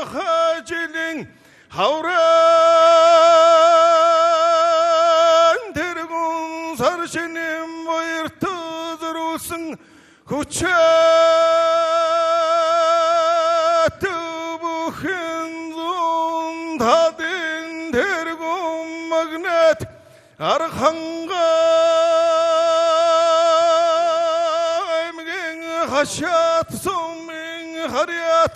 Гахай жилийн хавран тэргүүн сар шинийн баярт зориулсан хүчтэй бөхийн зүүн тадын тэргүүн магнет архангай аймгийн хашаат сумын харьяат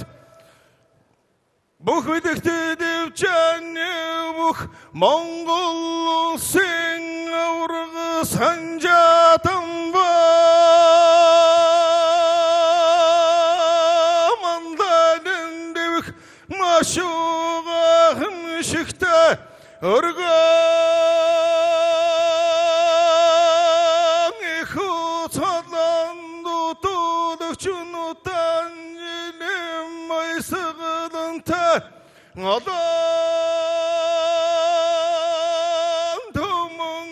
бүх үлэгтэй дэвжээний бүх Монгол улсын авраг санжаатан мандалин дэвх машуугахан шигтэй өргөн ихүү цаландуудуулагчнуудaan жилийн майсгалантай Алан туман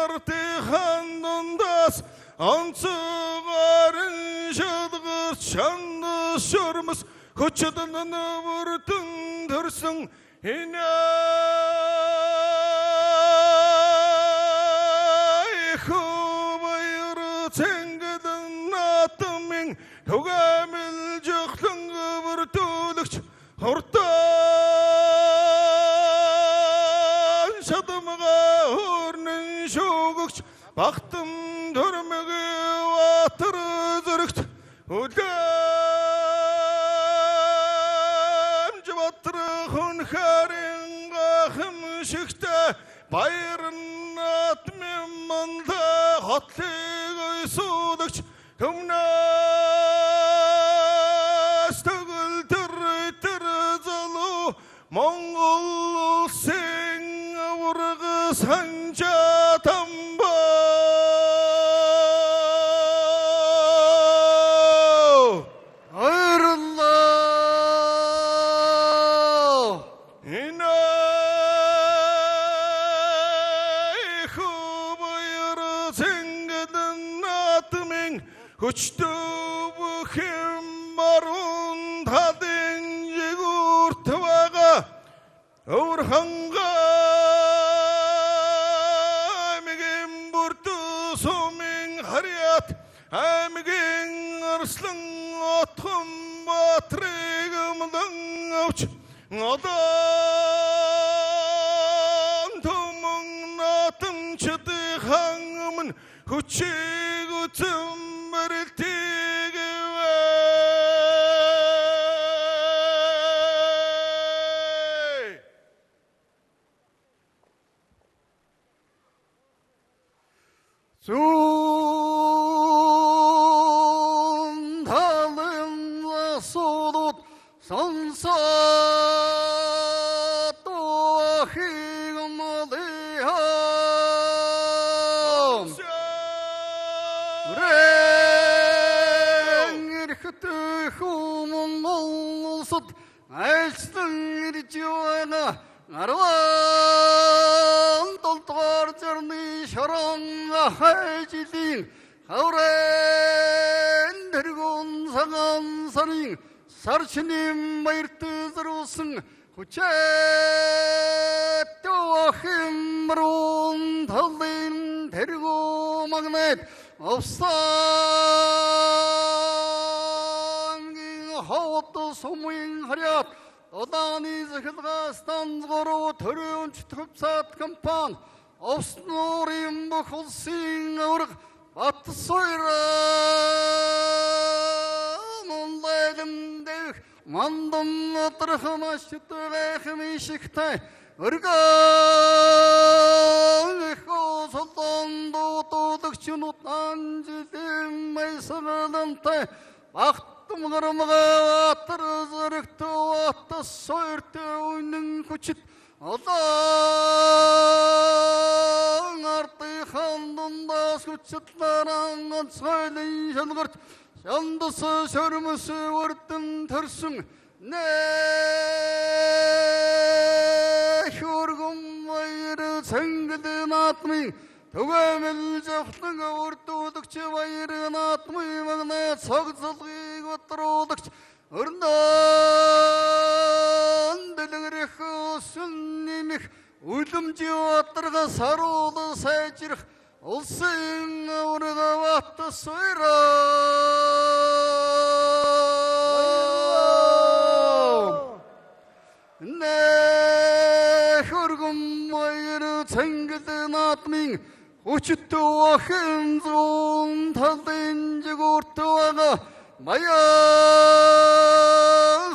артихан дундаас онцгойрон шалгарч шандас шормос хүчтэн бүрдэн төрсөн ихүү баяр цэнгэлэн наатмын түгээмэл жохлон бүрдүүлэгч Хурдан шадамга хөрнөн шуугч бахтан төрмөгийн ватар зөрөгт үлэмж батар хүнхарын гахам шигтэй баярын атмын манда хотлыг ойсуулагч түмнээс төгөл төр залуу Монгол улсын авраг санжаатан хүчтэй бөхийн баруун талын жигүүрт байгаа аймгийн бүрдүү сумын харьяат аймгийн арслан отхон батрыг мдан авч Алан туман натамчдыхан өмнө хүчийг үзэн Зүүн талын асуулууд сонсоод охиг молиам Рэнgerхтэй Монгол улсад айлчлан ирж байна Арван толтгоор зөрний шорон Гахай жилийн хавран тэргүүн цагаан сарын сар шинийн баярт зориулсан хүчтэй бөхийн баруун талын тэргүүн магнет овсангийн хот сумын харьяат Одааны захилгаас танзгоруу төрөөнч төвцат компани Овснуурын бүх улсын авраг Батсойрон онлайгын дэх мандан отрахын ашиттайхын ишигтай өргөн ихүү солон дуудуулагчнуудaan жилийн майсгалантай Бақтым қырмыға атыр зірікті атты сойырты ойның күчіт Алаң арты қандында сүтсітлараңған сөйлін жанғырт Жандысы сөрмісі өрттім түрсің Не көргім айыры сәңгіден атмың Түгеміл жақтың өртудікче байырын атмый мағына сағызылғы көттірудікче Үрнан діліңірек сүннемек Өлім жеваттырға сарулы сәйчірік Ұлсың ауырға ватты сойра Не көргім айыры сәңгіден атмың Учитtu ахын зон талдын жигурту ага Маян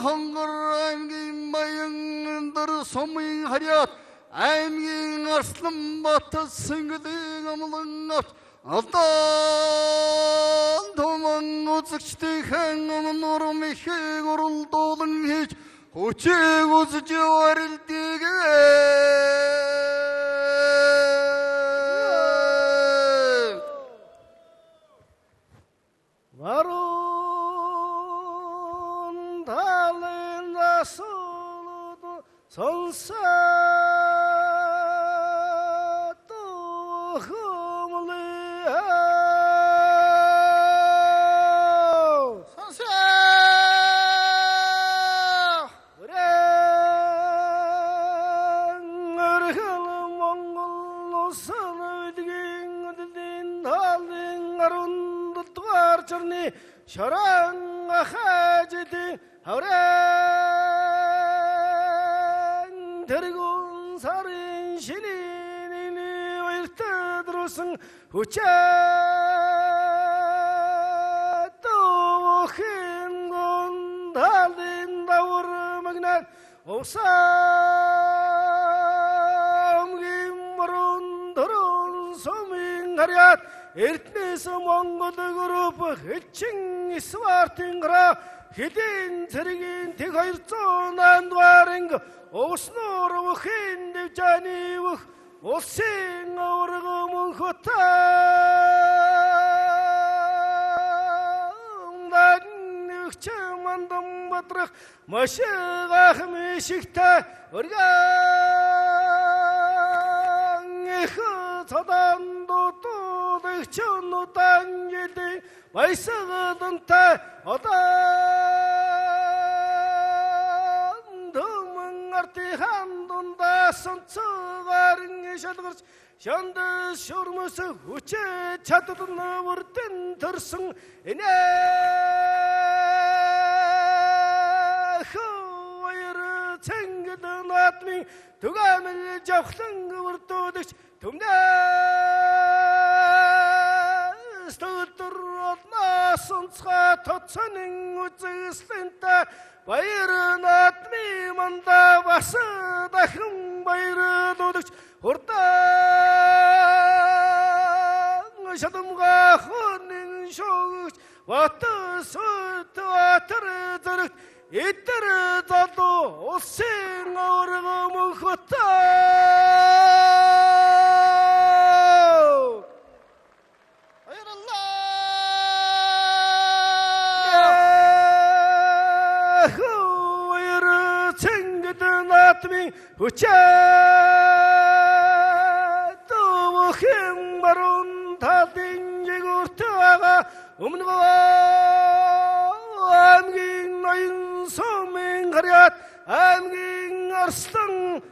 хонгыр аймгин майын дар сомын харят Аймгин арслым баты сыңгыдың амылың ап Алдан томан ұзықшты хан амын ұрмехе құрылдудың хеч Учек ұзы жуарылдегі Varun dalın asılıdı sonsa tuhumlu sonsa ırgın Mongol sana ödgün ödün dalın arun Çırni şaran ahaceti havren tergun sarın şinini ayırtı durursun uçat böхийн gondaldın davur magnet olsam gimmarun durun somin hariyat Эртнээс Монгол групп хэчин свартын гра хэдин цэргийн 200 дуарын уснуур бөхийн дэвжааны бүх улсын аварга мөнхөтөө нэгч мандам батрах машигах мишигтэй өргөн их цадан Чонудан елді байсығыдынтай одан Думың артихандында сұнцығарын ешадығырс Жанды шұрмысы өче чатыдын өрден тұрсың Ене ойыры цәңгідің атмың Түгәміл жауқтың өрдудіш Түмде Стөлтір отна сұнцға тұтсының өтсігістінті Байырын атмы манда басы дақым байыры додыш Ұртан шадымға құнның шоғыш Ваты сөйті атыры зірік Еттірі залды осың ауырғы мұхытта Uçat böхийн barun taldın jigurtuaga umnuğa amgin ayın somen hariyat amgin arslan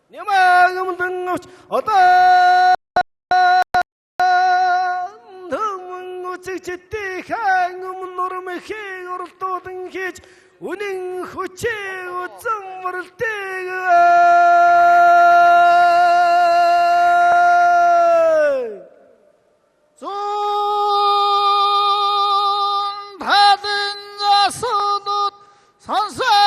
Nyamagımdın odan Dımın uçuk ciddi hangım nurmehi urtudun hiç Uning huçe utsam varıltega Son tadın jasudut sansa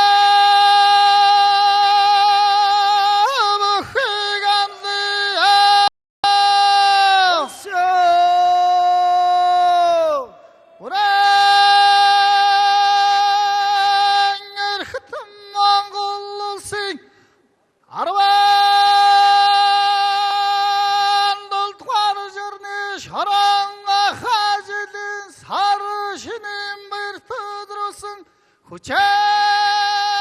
дорон Гахай жилийн шинийн баярт өдрөсөн хүчээ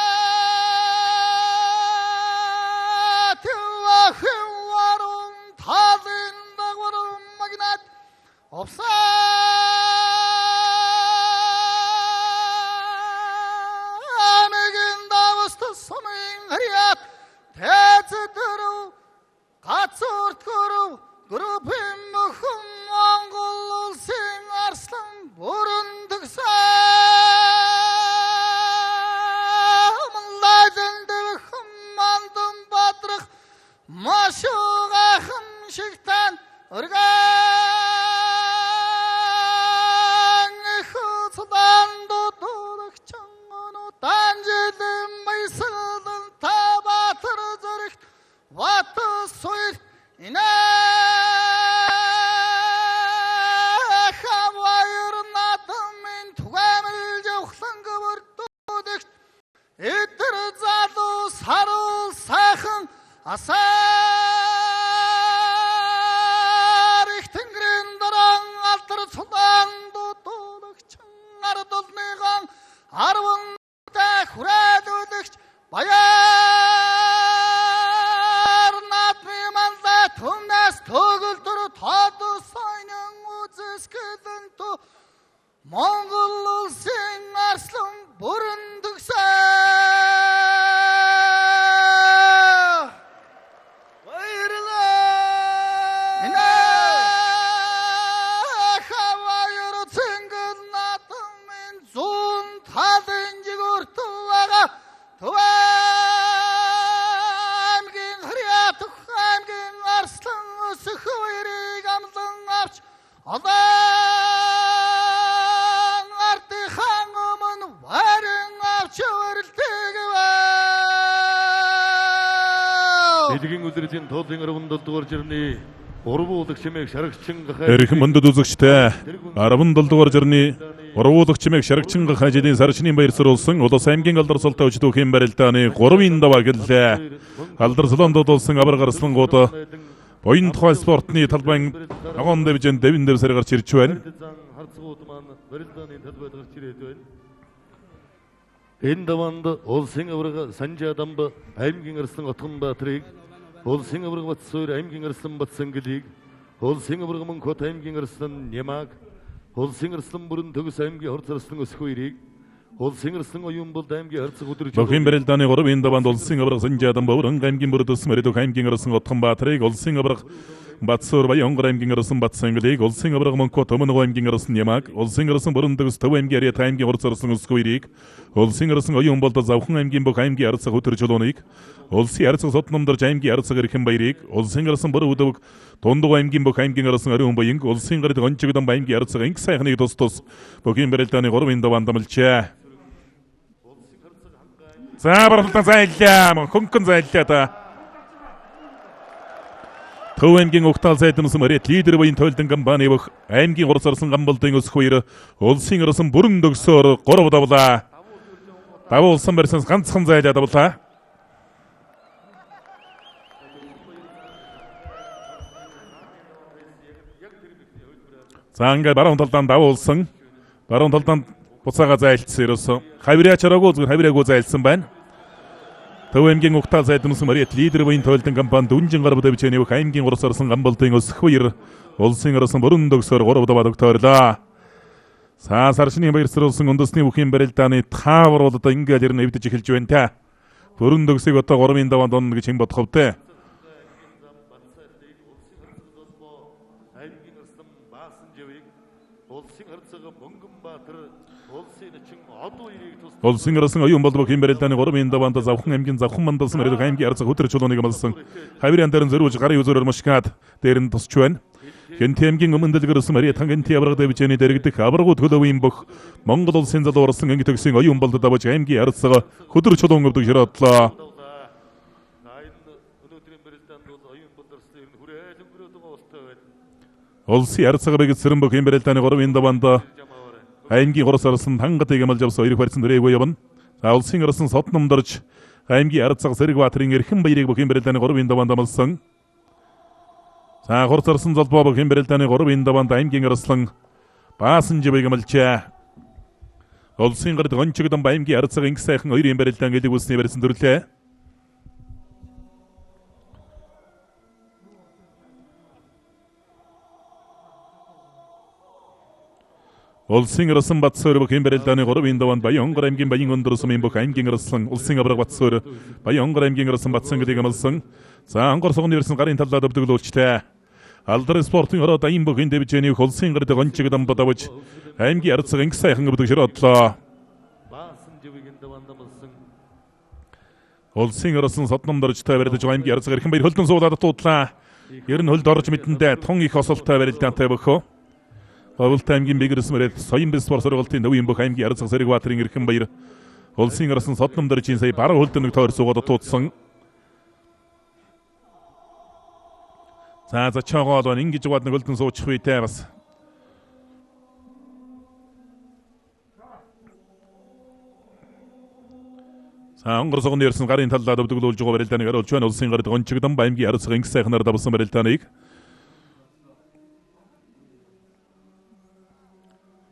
бөхийн варун талын дагвар магнат Амигийн давст сумын хрият тэцдэрв гацуртгөрв группын мөхөн Монгол улсын арслан бүрэн тгсэн дэвхэн мандан бадрах машуугахан шигтан өргөн ихуцдан дудурагчан танжилэн майсалдан табатар зэрэгт вата суир инэ хавайр надамын түгэмэл жавхлан гавардуудэгт эдэр залуу сарул сайхан асаар их тэнгэрийн дорон алдар цудан дудуулагчан ардулныган арвантай хүрээлүүлэгч баяр надмын мандаа түмнээс төгөлдөр тоодосойнын үзэскэлэн ту Монгол улсын арслан бүрэн тгсэн Жилийн үлрэлийн тоолын 17 дугаар жирны 3 уулах чимээг шарагчин Гахай Эрхэм мөндөд үзэгчтэй 17 дугаар жирны 3 уулах чимээг шарагчин Гахай жилийн сар шинийн баяр сурулсан Улас аймгийн алдарсалтай өчд бөхийн барилдааны 3-ын ДАВАА гэлээ. Алдарсаланд дуулсан авар гарслангууд боён тухай спортны талбайн агоон дэвжэн дэвэн дэв сар гарч ирж байна. харцгууд маань барилдааны талбайд гарч ирээд байна. Энэ даваанд улсын аварга Санжаа дамба аймгийн арслан Отгон Баатрыг улсын аварга Батсуур аймгийн арслан Батсангалыг улсын аварга Мөнхбат аймгийн арслан Нямаг улсын арслан бүрэн Төгс аймгийн Хорц арслан Өсхүүрийг улсын арслан Оюунболд аймгийн Харцаг өдөрж Бөхийн барилдааны 3-ын ДАВААнд улсын аварга Санжаа дамба бүрэн аймгийн бүрдэс Мөрөдөг аймгийн арслан Отгон Баатрыг улсын аварга Батсуур Баянгар аймгийн арслан Батсангалыг улсын аварга Мөнхбат Өмнөг аймгийн арслан Нямаг улсын арслан бүрэн Төгс Төв аймгийн Ариат аймгийн Хорц арслан Өсхүүрийг улсын арслан Оюунболд Завхан аймгийн Бүх аймгийн Харцаг өдөрж Улууныг улсын Харцаг Сотномдорж аймгийн Харцаг Эрхэм баярыг улсын арслан Бүр Өдөг Дундуг аймгийн Бүх аймгийн арслан Ариун Баянг улсын гард Гончигдон аймгийн Харцаг инх сайхныг тус Бөхийн барилдааны 3-ын ДАВААнд дамжжээ. За барилдаан зайлаа хөнгөн зайлаа да. Төв аймгийн Угтаал сайднасан Ариат лидер баян тойлдон компани Бүх аймгийн Хорц арслан Гамболдын Өсхүүр улсын арслан бүрэн төгсөөр 3 давлаа. ДАВАА улсын барьсан ганцхан зайлаа давлаа. За ингээд баруун талдаа ДАВАА улсын баруун талдаа буцаага зайлцсан ерөөсө хавиряачараагүй зүгээр хавираагүй зайлсан байна. Төв аймгийн Угтаал сайднасан Ариат лидер баян тойлдон компани дүнжин гарбад дэвчээний Бүх аймгийн Хорц арслан Гамболдын Өсхүүр улсын арслан бүрэн төгсөөр 3 даваа тогтоорлоо. Сар шинийн баяр сурулсан үндэсний бүхийн барилдааны таавар бол одоо ингээд ер нь эвдэж эхэлж байна та. Бүрэн төгсөйг одоо 3-ын ДАВААнд онно гэж хэн бодох вэ? Улсын арслан Оюунболд Бөхийн барилдааны 3-ын ДАВААнд Завхан аймгийн Завхан мандалсан Мөрөдөг аймгийн Харцаг өдөрж Улууныг амлсан. Хавиряан дээр нь зөрүүлж гарын үзүүрээр мушгаад дээр нь тусч байна. Хэнти аймгийн өмнө дэлгэрсэн Мариат хангэнти авраг дэвжээний дэрэгдэх аврагууд хөлөвийн Бүх Монгол улсын залуу орсон анги төгсийн Оюунболд давж аймгийн Харцаг хөдөр чулуун өвдөг широодлоо. Улсын Харцаг бэгдсэрэн Бөхийн барилдааны 3-ын ДАВААнд аймгийн Хорц арслан тангатыг амлж авсан 2 барьсан дөрөөгөө явна. За улсын арслан Сотномдорж аймгийн Харцаг Сэрэг Баатрын Эрхэм баярыг Бөхийн барилдааны 3-ын ДАВААнд амлсан. За хурцарсан залбоо бөхийн барилдааны 3-ын даваанд аймгийн арслан баасан живэг амлчаа. Улсын гард гончигдон аймгийн арцаг инх сайхан 2-ын барилдаан элэг үсний барьсан төрлөө. Улсын арслан батсуур бөхийн барилдааны 3-ын даваанд Баянгор аймгийн Баян өндөр сумын бүх аймгийн арслан улсын авраг батсуур Баянгор аймгийн арслан батсан гэдэг амлсан. За ангор согны ирсэн гарын талдаа өвдөглүүлжтэй. Алдар спортын хороо дайм бөхийн дэвжээний улсын гард гончигдон бодовч аймгийн арцаг инх сайхан өвдөг широодлоо. Улсын арслан содномдоржтой барилдаж аймгийн арцаг эрхэн баяр хөлдөн суулаад дуудлаа. Ер нь хөлд орж мэтэндээ тун их осолтой барилдаантай бөхөө. Ховлт аймгийн бигэрс мөрөд соён бис спорт сургалтын нөвийн бүх аймгийн арцаг сэрэг баатрын эрхэн баяр улсын арслан содномдоржийн сая бараг хөлдөнөг тойр суугаад дуудсан. За зачаагаад байна ингэж угаад нэг хөлдөн суучих үйтэй бас. За онгор согны ирсэн гарын талдаа өвдөглүүлж байгаа барилдааныг харуулж байна. Улсын гард гончигдон аймгийн арцаг инх сайхнаар давсан барилдааныг.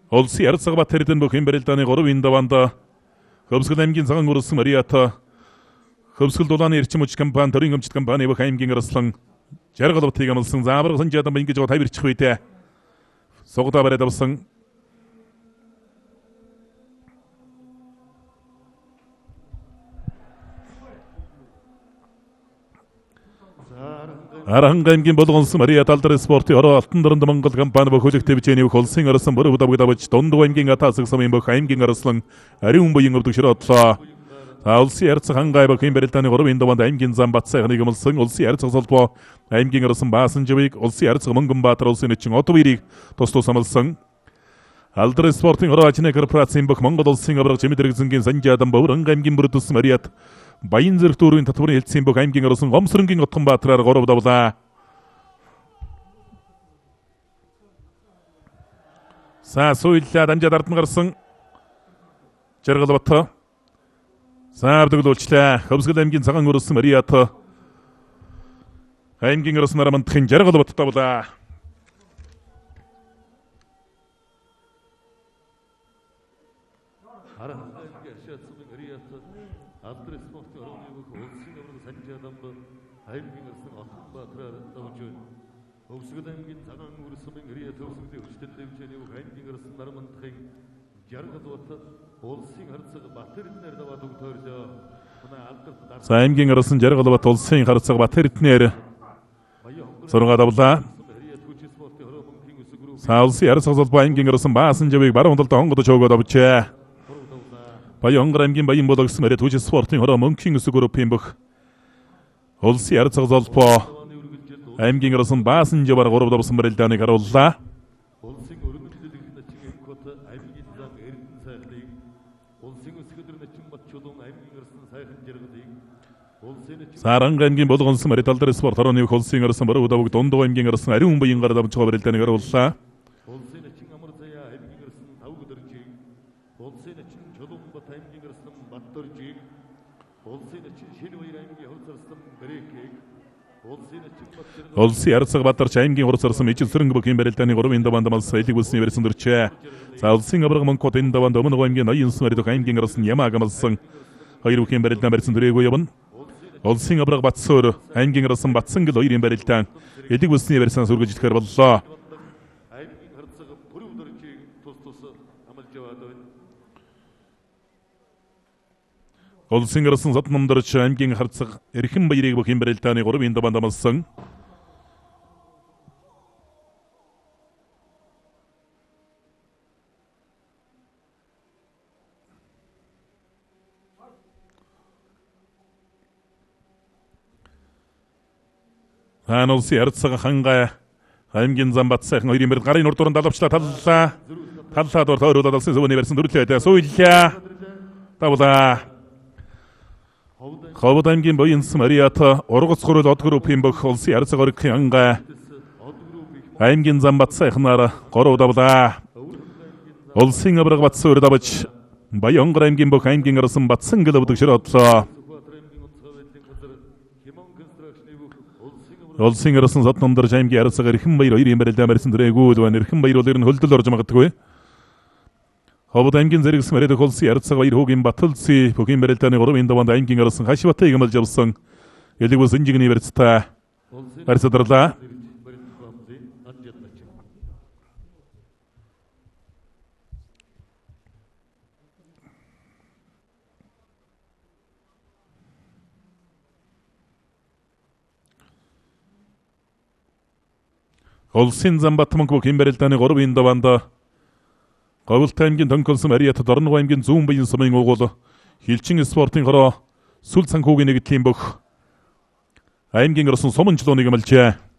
Улсын арцаг бат хэрдэн бөхийн барилдааны 3-ын даваанд Хөвсгөл аймгийн цагаан үрсэн Мариата Хөвсгөл дулааны эрчим хүч компани төрийн өмчт компани бүх аймгийн арслан жаргал бутыг амлсан заавар санжаадан ингэж байгаа тавирчих үйтэй. Сугдаа бариад авсан. Аранга аймгийн болгонсон Мариат алдар спортын ороо алтан дорнд Монгол компани бүх хөлөг дэвжээний улсын арслан бүр удавгдавч дундуу аймгийн атаасаг сумын бүх аймгийн арслан ариун буян өвдөг широодлоо. Улсын арцаг хангай бөхийн барилдааны 3-ын даваанд аймгийн зам батсайхныг амлсан. Улсын арцаг солбоо аймгийн арслан баасан живийг улсын арцаг Мөнгөнбаатар улсын эчин отовирийг тус амлсан. Алдар спортын ороо ажны корпорацийн бүх Монгол улсын авраг жимэдрэгзэнгийн санжаадан боврон аймгийн бүрдэс Мариат Баян зэрэг дүүрийн татварын хэлтсийн бүх аймгийн арслан Гомсронгийн Отгонбаатараар 3 давлаа. За суйллаа дамжаад ард нь гарсан жаргал бат. За өвдөглүүлчлээ. Хөвсгөл аймгийн цагаан үрсэн Мариат аймгийн арсланаар мандахын жаргал бат давлаа. Хөвсгөл аймгийн цагаан үрсэн Мариат Хөвсгөлийн хүчтэй дэвжээний бүх аймгийн арслан нармандахын жаргал бат улсын харцаг Батэрднэр даваад өгтөөрлөө. За аймгийн арслан жаргал бат улсын харцаг Батэрднэр 6 давлаа. За улсын арцаг солбоо аймгийн арслан баасан живийг баруун талд хонгодож өгөөд авчээ. Баянгор аймгийн Баян болгосон Мариат хүч спортын хороо мөнхийн өсөг группийн бүх улсын арцаг солбоо аймгийн арслан баасан живаар 3 давсан барилдааныг харууллаа. Саранга аймгийн болгонсон Мариат алдар спорт хорооны улсын арслан баруун давг дундуу аймгийн арслан ариун буян гараад авч байгаа барилдааныг харууллаа. Улсын эчин амар заяа аймгийн арслан тавгдэржиг. Улсын эчин чулуунбат аймгийн арслан Баттөржиг. Улсын эчин шинийн аймгийн хурцарсан Брэкийг. Улсын арцаг Батарч аймгийн хурцарсан ижил сөрөнгө бөхийн барилдааны 3-ын даваанд малсаа элэг үсний барьсан дөрчээ. За улсын авраг Монкот энэ даваанд өмнө аймгийн ноён смарид аймгийн арслан ямааг амлсан 2 бүхийн барилдаан барьсан дөрөөгөө явна. Улсын авраг Батсуур аймгийн арслан Батсан гэл 2-ын барилдаан элэг үсний барьсан сүргэж итгэр боллоо. Аймгийн харцаг бүрэн дөржиг тус амлж яваад байна. Улсын арслан содномдорч аймгийн харцаг эрхэн баярыг бүхийн барилдааны 3-ын даваанд амлсан. Улсын арцаг хангай аймгийн зам батсайхан 2-ын барилд гарын урдууран далавчлаа таллаа дор тойруулаад алсын зөвөний барьсан дүрлээ суйллаа давлаа. Ховд аймгийн Баянс Мариат ургац гурал од группийн бүх улсын арцаг оргхийн хангай аймгийн зам батсайхнаар 3 давлаа. Улсын авраг Батсуур давж Баянгор аймгийн бүх аймгийн арслан Батсангэл өвдөг широодлоо. Улсын орсон Содномдор аймгийн арцгаар эрхэм баяр 2 барилдаа барьсан дөрэгүүд байна. Эрхэм баяр бол ер нь хөлдөл орж магадгүй. Ховд аймгийн зэрэгс мөрөдөх улсын арцгаа баяр хүүгийн Баталци бөхийн барилдааны 3 даваанд аймгийн орсон Хашбатай гэмэл явсан. Ялиг ус инжигний барьцтай барьсадарлаа. Улсын Замбатманг бөхийн барилдааны 3 даваанд Говьлт аймгийн Тонколсон Ариат Дорног аймгийн Зүүн Баян сумын угуул Хилчин спортын хороо Сүл санхүүгийн нэгдлийн бөх аймгийн орсон Суманчлууны гэмэлжээ.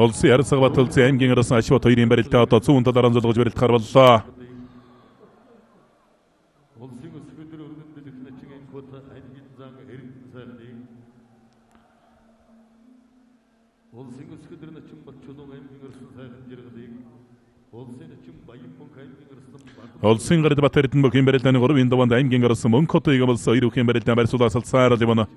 Улсын арцгаа Баталци аймгийн орсон Ашбат 2-ын барилдаа одоо 100 долларын золгож барилт гарваллаа. Улсын өсгөдөр өргөн бэлэх начгийн код аймгийн зан эрдэн сайхныг Улсын өсгөдөр начин Батчулуун аймгийн орсон сайхан жиргалыг Улсын начин Баян мөнх аймгийн орсон Улсын гард Бат эрдэн бөхийн барилдааны 3 даваанд аймгийн орсон Мөнхөт игэмэлсэн 2 бүхийн барилдаан барьсуулаа салцаар ливана.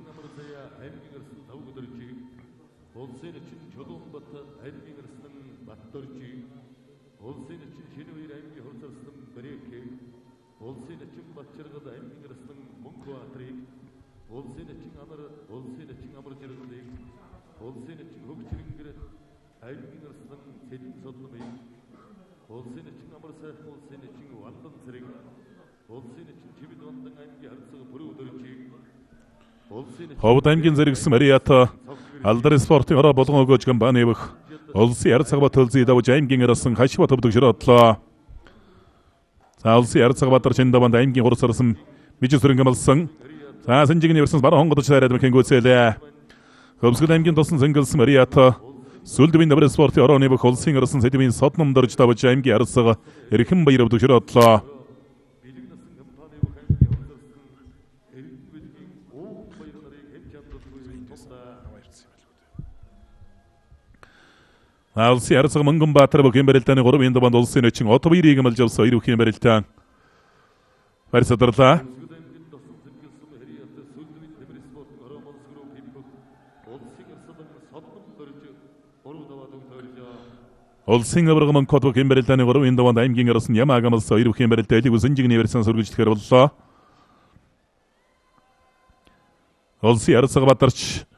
Ховд аймгийн зэрэгс Мариат алдар спортын хороо болгон өгөөж компани бөх улсын арцгаа Баталци давж аймгийн орсон Хашбат төвдөг широодлоо. За улсын арцгаа Батар Чиндаванд аймгийн хурц орсон Мижис сүрэнгэлсэн. За санжигны версэнс баруун хонгодч таарад мхэн гүйцээлээ. Хөвсгөл аймгийн тосон зэнгэлсэн Мариат Сүлдвийн давар спортын хорооны бөх улсын орсон Сэдвийн Содномдорж давж аймгийн арцгаа эрхэм баяр төвдөг широодлоо. Улсын арцгаа Мөнгөнбаатар бөхийн барилдааны 3 даваанд улсын өчин Отбойрыг гэмэлж авсан 2 бүхийн барилдаан барьсадарлаа. Улсын аврагман код бөхийн барилдааны 3 даваанд аймгийн орсон Ямаа гэмэлсэн 2 бүхийн барилдаа элиг үсэнжигний версэн сүргэжлэхээр боллоо. Улсын арцгаа Батарч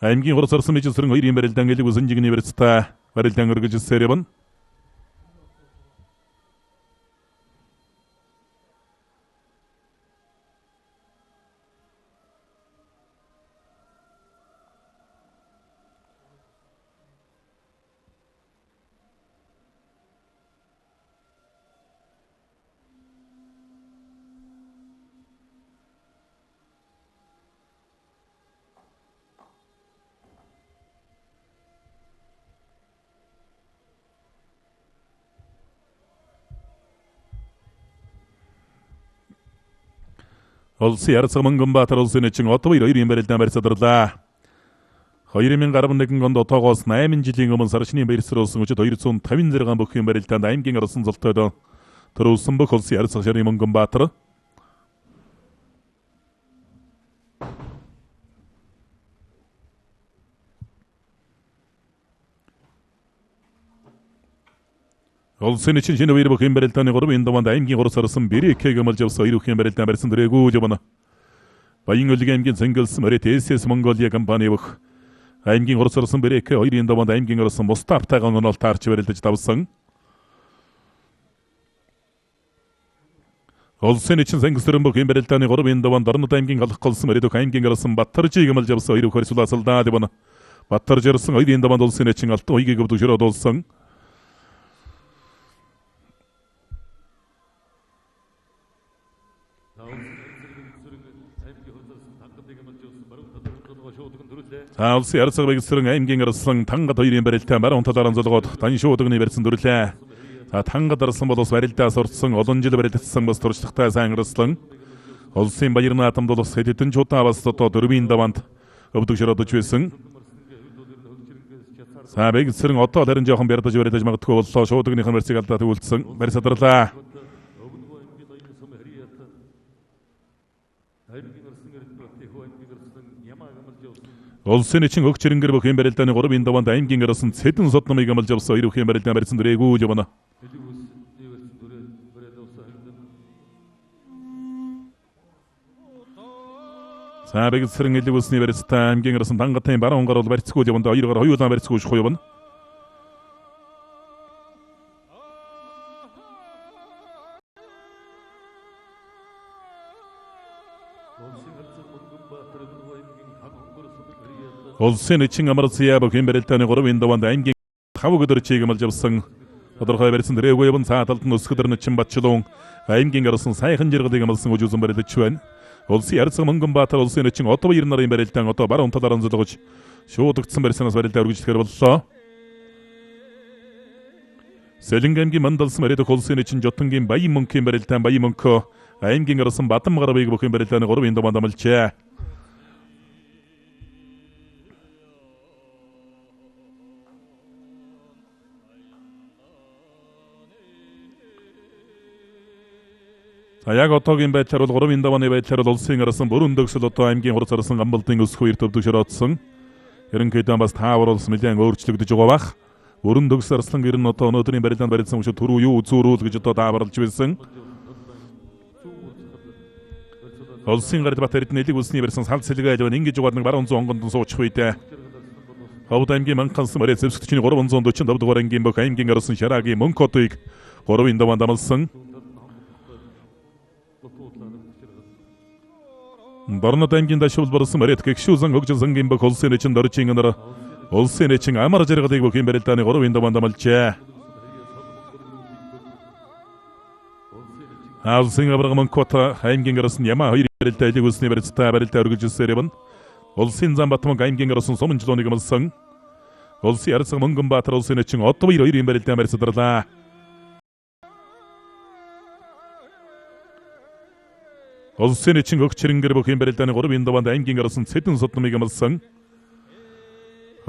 аймгийн хурц орсон Мижис сүрэн 2-ын барилдаан элиг үсэнжигний верстэй барилдаан өргөжсээр явна. Улсын арцгаа Мөнгөнбаатар улсын өчин Отбойр 2-ын барилдаан барьсадарлаа. 2011 онд отоогоос 8 жилийн өмнө саршны баярсруулсан өчид 256 бүхийн барилдаанд аймгийн орсон золтойд төрүүлсэн бүх улсын арцгаа шарын Мөнгөнбаатар. Улсын өчин шинэ баяр бүхийн барилдааны 3 даваанд аймгийн хурц орсон Бэрекэ гэмэлж авсан 2 бүхийн барилдаан барьсан дөрэгүүд явна. Баян өлгийн аймгийн зэнгэлсэн Морет СС Монголиа компани бөх аймгийн хурц орсон Бэрекэ 2 даваанд аймгийн орсон Мустафтайгаа онол таарч барилдаж давсан. Улсын өчин зэнгэлсэрэн бүхийн барилдааны 3 даваанд Дорнод аймгийн халах голсон Морет аймгийн орсон Батаржи гэмэлж авсан 2 бүхээр сулаасалдаа явна. Батарж орсон 2 даваанд улсын өчин алтан уйгийг өвдөг ширөөдүүлсэн. За улсын ярцаг бэгсрэн аймгийн арслан тангад 2-ын барилтаа баруун талаар онцолгоод даншуу удагны барьсан дүрлээ. За тангад арслан бол бас барилдаас орцсон олон жил барилдсан бас туршлагатай сайн арслан улсын баяр наадамд бол бас хэдэн чудаа бас одоо 4-ийн даваанд өвдөг широдож байсан. За бэгсрэн одоо харин жоохон бярдаж барилдаж магадгүй боллоо. Шуудагныхан барьцыг алдаа төвлөсөн. Барь садарлаа. Улсын эчин өг чирэнгэр бөхийн барилдааны 3-ын даваанд аймгийн арсан цэдэн сод намыг амлж авсан 2 бүхийн барилдааны барьсан дүрээгүү явна. За бэгсрэн элэг усны барьцтай аймгийн арсан тангатын баруун гар бол барьцгүй явна. 2 гар хоёулаа барьцгүй шгүй явна. Улсын эчин амарцыя бөхийн барилдааны 3-ын даваанд аймгийн 5 өдөр чиглэмж авсан тодорхой барьсан дэрээгүй явна. Цаа талд нь өсгөдөр нүчин батчлуун аймгийн арсан сайхан жиргалыг амлсан үжүүлсэн барилдаж байна. Улсын ярцаг Мөнгөнбаатар улсын эчин одоо 2 нарын барилдаан одоо баруун талаар онцолгож шуудагдсан барьсанаас барилдаа үргэлжлэхээр боллоо. Сэлэнг аймгийн Мандалсан барилдах улсын эчин Жотонгийн Баян мөнхийн барилдаан Баян мөнхөө аймгийн арсан Бадам гаравыг бөхийн барилдааны 3-ын даваанд амлжээ. За яг одоогийн байдлаар бол 3-ын давааны байдлаар бол улсын арсан бүрэн төгсөл одоо аймгийн хурц арсан Гамбалдын өсөх үер төвдөг широтсон. Ерөнхийдөө бас таавар улс нэлээд өөрчлөгдөж байгаа бах. Бүрэн төгсөл арслан гэр нь одоо өнөөдрийн барилдаанд барилдсан учраас түрүү юу үзүүрүүл гэж одоо дааварлаж байсан. Улсын гард бат эрдэнэ элэг усны барьсан сал сэлгээ айлван ингэж угаад нэг баруун 100 онгонд суучих үедээ Ховд аймгийн Манхансан бариа зэвсэгчний 345 дугаар ангийн бөх аймгийн арсан Шараагийн мөнх хотыг 3-ын даваанд амлсан. Борнод аймгийн дашвал борсон бариат гэгшүүсэн хөгжин сангийн бөх улсын эчин дорчин нар улсын эчин амар жаргалыг бөхийн барилдааны 3-ын даваанд амлжээ. Улсын авраг Монкота аймгийн арсан Яма 2 барилдаа элэг усны барилдаа барилдаа өргөжлөсөөр явна. Улсын зам Батман аймгийн арсан Сумжлооныг амлсан. Улсын ярцаг Мөнгөнбаатар улсын эчин одоо 2-ын барилдаан барьсадарлаа. Улсын эчин өг чирэнгэр бөхийн барилдааны 3-ын даваанд аймгийн арсан цэдэн сод намыг амлсан.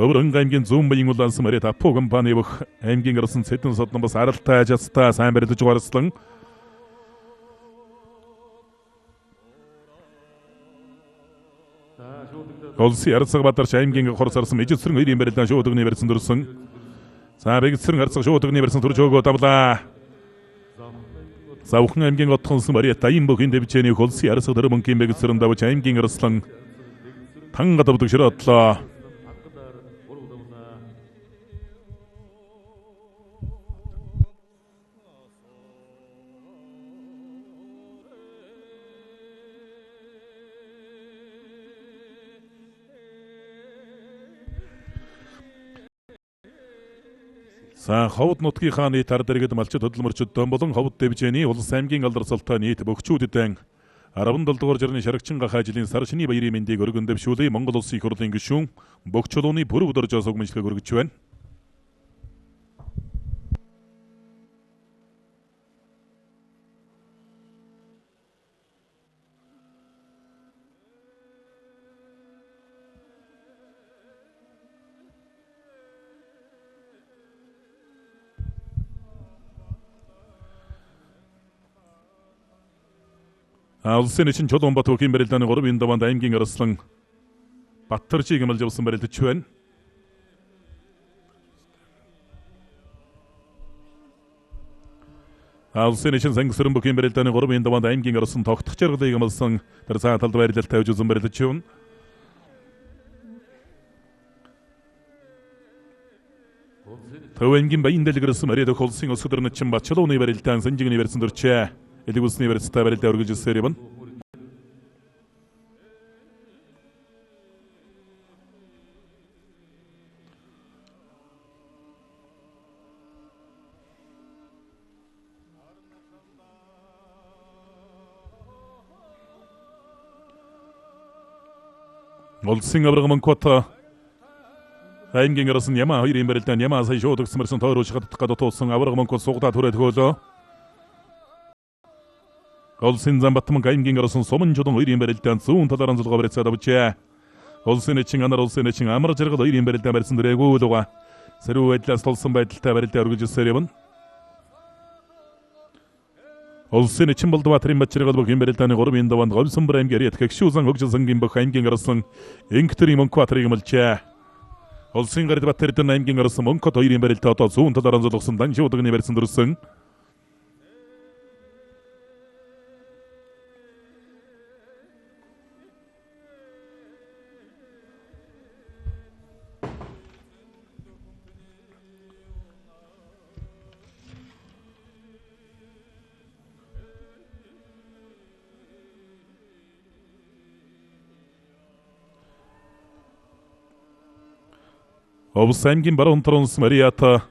Өвөрөн аймгийн зүүн баян улаансан бариат Апу компани бөх аймгийн арсан цэдэн сод нам бас аралтай ажацтай сайн барилдаж гарсан. Улсын ярцаг Бадарч аймгийн хурц арсан Ижидсрэн 2-ын барилдаан шуудагны барьсан дүрсэн. За бэгсрэн арцаг шуудагны барьсан төрж өгөө давлаа. Савхан аймгийн отхонсон бариат дайм бөхийн дэвчээний улсын ярцаг дөрмөнгийн бэгсрэн давж аймгийн арслан тангад өвдөг широтлоо. За ховд нутгийнхаа нийт ард иргэд малчид хөдөлмөрчид дөм болон ховд дэвжээний улс аймгийн алдарсалтай нийт бөхчүүдэдэн 17 дугаар жирны шарагчин Гахай жилийн сар шинийн баярын мэндийг өргөн дэвшүүлээ. Монгол улсын их хурлын гишүүн бөх чулууны пүрэв дөржөөс угмжлыг өргөж байна. Улсын эчин Чулуунбат бөхийн барилдааны 3-ын даваанд аймгийн арслан Баттаржийг амлж авсан барилдаж байна. Улсын эчин Сангисрэн бөхийн барилдааны 3-ын даваанд аймгийн арслан тогтох жаргалыг амлсан тэр цаа талд баярлалт тавьж үзэн барилдаж байна. Төв аймгийн Баян дэлгэрсэн Мариад улсын өсгөр нүчин Батчалууны барилдаан Санжигны барьсан дөрчээ. Элэг усны барилдаа барилдаа өргөжлөсөөр явна. Улсын аврагын квота аймгийн арсан яма 2-ын барилдаан яма сая шуудагсмарсан тойруулж хаддах гадаа туусан аврагын квот сугдаа түрээд хөөлөө. Улсын Замбатман аймгийн арсан сумын жодон 2-ын барилдаан зүүн талаараа зулгаа барьцаад авчээ. Улсын эчин анар улсын эчин амар жаргал 2-ын барилдаан барьсан дөрэгөө луга. Сэрүү байдлаас толсон байдалтай барилдаа өргөжсээр явна. Улсын эчин Болдбаатарын бачиргал бөхийн барилдааны 3-ын даванд говьсон бар аймгийн яриад гэгшүүзан хөгжилсөн гимбөх аймгийн арсан инктери монкватрыг мэлчээ. Улсын гард Батэрдэн аймгийн арсан монкот 2-ын барилдаа одоо зүүн талаараа зулгсан даншуудагны барьсан дөрсөн. Овс аймгийн баруун тронс Мариата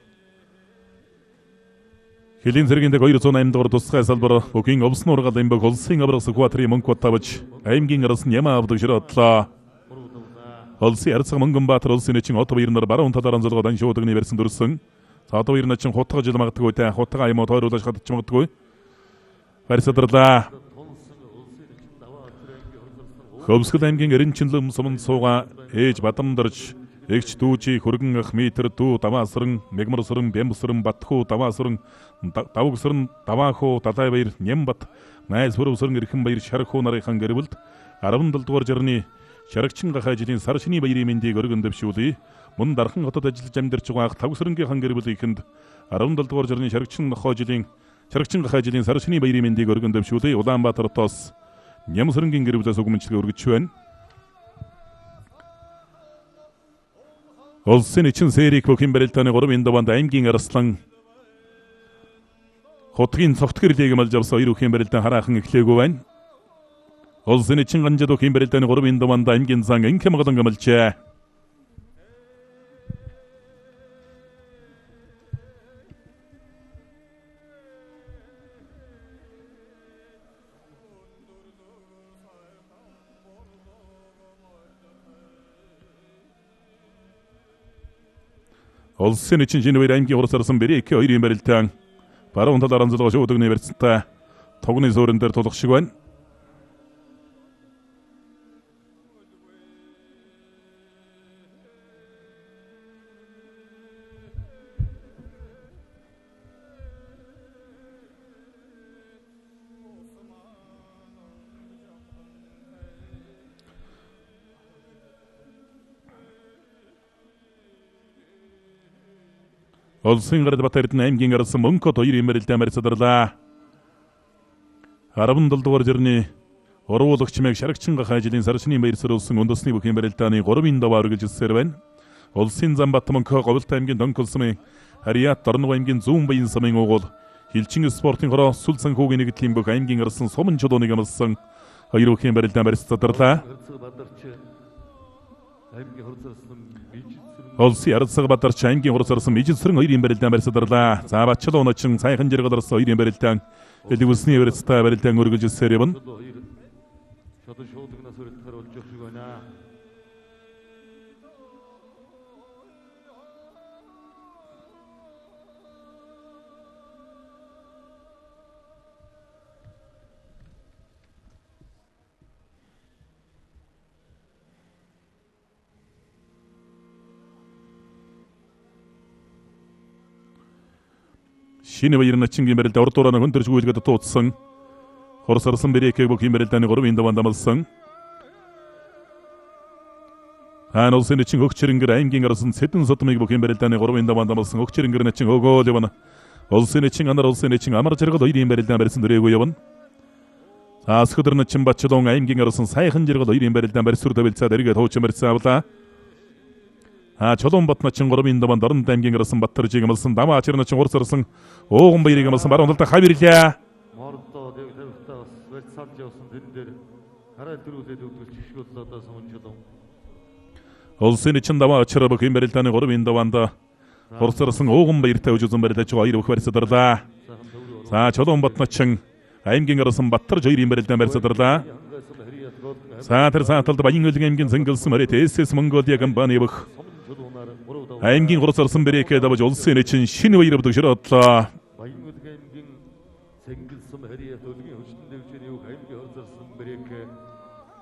Жилийн зэрэгэндээ 208 дугаар тусгай салбар бүгийн овс нургал имбэг улсын аврагс кватрын мөнгө тавж аймгийн арас яма авдаг широтлоо. Улсын арцаг Мөнгөнбаатар улсын эчин от баярнаар баруун талаараа зулгаа даншуудагны барьсан дөрсөн. Цаад баярна чин хутга жил магадгүй та хутга аймаа тойруулж хадч магадгүй. Барьсадарлаа. Хөвсгөл аймгийн Эренчинлэм сумын сууга ээж Бадамдарж эгч дүүжи хөргөн ах метр дүү даваасран мегмарсран бямсран батхуу даваасран давгсран даваахуу далай баяр Нямбат найз хөрөвсран эрхэн баяр шархуу нарынхан гэрвэлд 17 дугаар жарны шарагчин Гахай жилийн сар шинийн баярын мэндийг өргөн дэвшүүлье. Мөн дархан хотод ажиллаж амьдарч байгаа тавгсрангийн хан гэрвэл ихэнд 17 дугаар жарны шарагчин Гахай жилийн сар шинийн баярын мэндийг өргөн дэвшүүлье. Улаанбаатар хотоос Нямсрангийн гэрвлээс угмэнчлэг өргөж байна. Улсын эчин сэрик бөхийн барилдааны 3-ын даванд аймгийн арслан хотгийн цогт гэрлийг малж авсан 2 бүхийн барилдаан хараахан эхлэегүй байна. Улсын эчин ганжид бүхийн барилдааны 3-ын даванд аймгийн зан инхэм голон гамалжээ. Улсын эчин шинээр аймгийн хурцарсан бэрик 2-ын барилдаан баруун талаараа зулгаа шуудагны барьцтай тогны суурин дээр тулах шиг байна. Улсын гард Батэрдэн аймгийн арсан мөнкот 2-ын барилдаан барьцадарлаа. 17 дугаар жарны уруулагч мэг шарагчин Гахай жилийн сар шинийн баяр сөрүүлсэн үндэсний бүхийн барилдааны 3-ын даваа өргөжсээр байна. Улсын Замбат мөнкө Говьт аймгийн Донколсмын Хариат Дорнов аймгийн Зүүн Баян самын угуул Хилчин спортын хороо сүл санхүүгийн нэгдлийн бүх аймгийн арсан сумын чулууныг амлсан 2 бүхийн барилдаан барьцадарлаа. Улсын арцаг Бадарч аймгийн хурцарсан мижисрэн 2-ын барилдаан барьцадарлаа. За Батчал оночин сайхан жаргаларсан 2-ын барилдаан элэвсний барьцтай барилдаан өргөжсээр явна. Шинэ баярын ачингийн барилдаа урдуураа хөндөрж гүйлгээд тууцсан. Хорсарсан бэрекэг бүхийн барилдааны 3-ын даванд амлсан. Хаан улсын эчин хөгчрөнгөр аймгийн арсан Сэдэн содмыг бүхийн барилдааны 3-ын даванд амлсан хөгчрөнгөр начин өгөөл явна. Улсын эчин анар улсын эчин амар жаргал 2-ын барилдаан барьсан дөрөөгөө явна. Асхөдөр начин Батчалуун аймгийн арсан сайхан жаргал 2-ын барилдаан барьсүр тавилцаад эргээд хуучин барьсан авлаа. Чулуун бат начин 3-ын даванд Дорнод аймгийн арсан Баттаржийг амлсан ДАВАА ачир начин хурцарсан Ууган баярыг амлсан баруун талдаа хавирлаа. Мордоо дэв тавтаас барьцаалж явсан тэн дээр хараа дөрүүлээд өгдөлж гიშгүүлээ одоо сумын чулуун. Улсын эчин ДАВАА ачир бүхийн барилдааны 3-ын даванд хурцарсан Ууган баяртай үжүүлсэн барилдаж байгаа 2 бүх барьцадарлаа. За чулуун бат начин аймгийн арсан Баттарж 2-ын барилдаан барьцадарлаа. За тэр сааталд Баян Өлгийн аймгийн зангилсан морит СС Монголиа компани бөх аймгийн 3 сарсан брэкэ давж улсын эчин шинэ баяр бүдгшроодлоо. Баян Өлгийн аймгийн зангилсан морит өлгийн хүчтэн дэвчээр юу аймгийн 2 сарсан брэкэ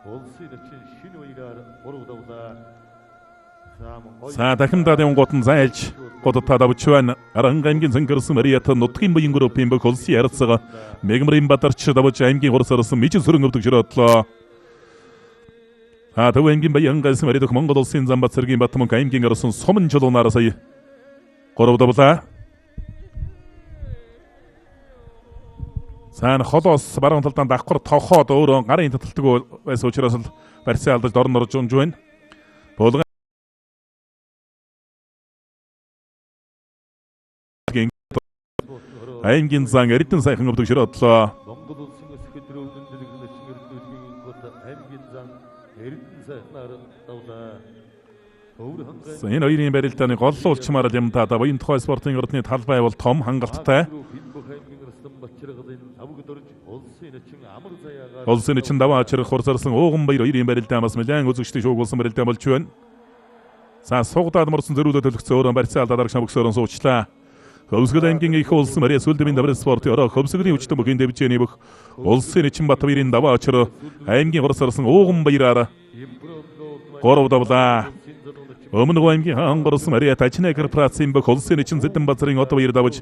улсын эчин шинэ баяраар урагдавлаа. За дахин даадын гутан зайлж годтаа давчван Аранга аймгийн зангилсан морит нутгийн баян группийн бөх улсын ярцгаа Мегмрийн Бадарч давж аймгийн 3 сарсан мижил сүрэн өвдөгшроодлоо. Төв аймгийн Баян галсан морит Монгол улсын Замбат цэргийн Батмонк аймгийн орсон сумын жолоонаар сая 3 давлаа. Сайн холоос баруун талдаа давхар тохоод өөрөө гарын таталтгүй байсан учраас л барьсан алдаж дорн орж унж байна. Болгон аймгийн зан эрдэн сайхан өвдөгшрөөдлөө. Монгол улсын өсгөл төрөвдөн дэлгэрэн чихэрдүүлгийн гот аймгийн зан эрдэн сайхнаар давлаа. Энэ хоёрын барилдааны гол улчмаар юмтаа Баян тухай спортын ордны талбай бол том хангалттай. Улсын эчин даваа ачрах хурцарсан ууган баяр хоёрын барилдаан бас нэлээд үзэгчтэй шуугуулсан барилдаан болж байна. За сугдаад морсон зөрүүлээ төлөгцөө өөрөө барьцаал дараг шамгсөрөн суучлаа. Хөвсгөл аймгийн их улсын морит сүлдэвийн даврын спортын ороо хөвсгөлийн хүчтэй бүхийн дэвжээний бүх улсын эчин бат хоёрын даваа ачрах аймгийн хурцарсан ууган баяраар 3 давлаа. Өмнө аймгийн хангорсон морит ажны корпорацийн бүх улсын эчин зэдэн базрын одоо баяр давж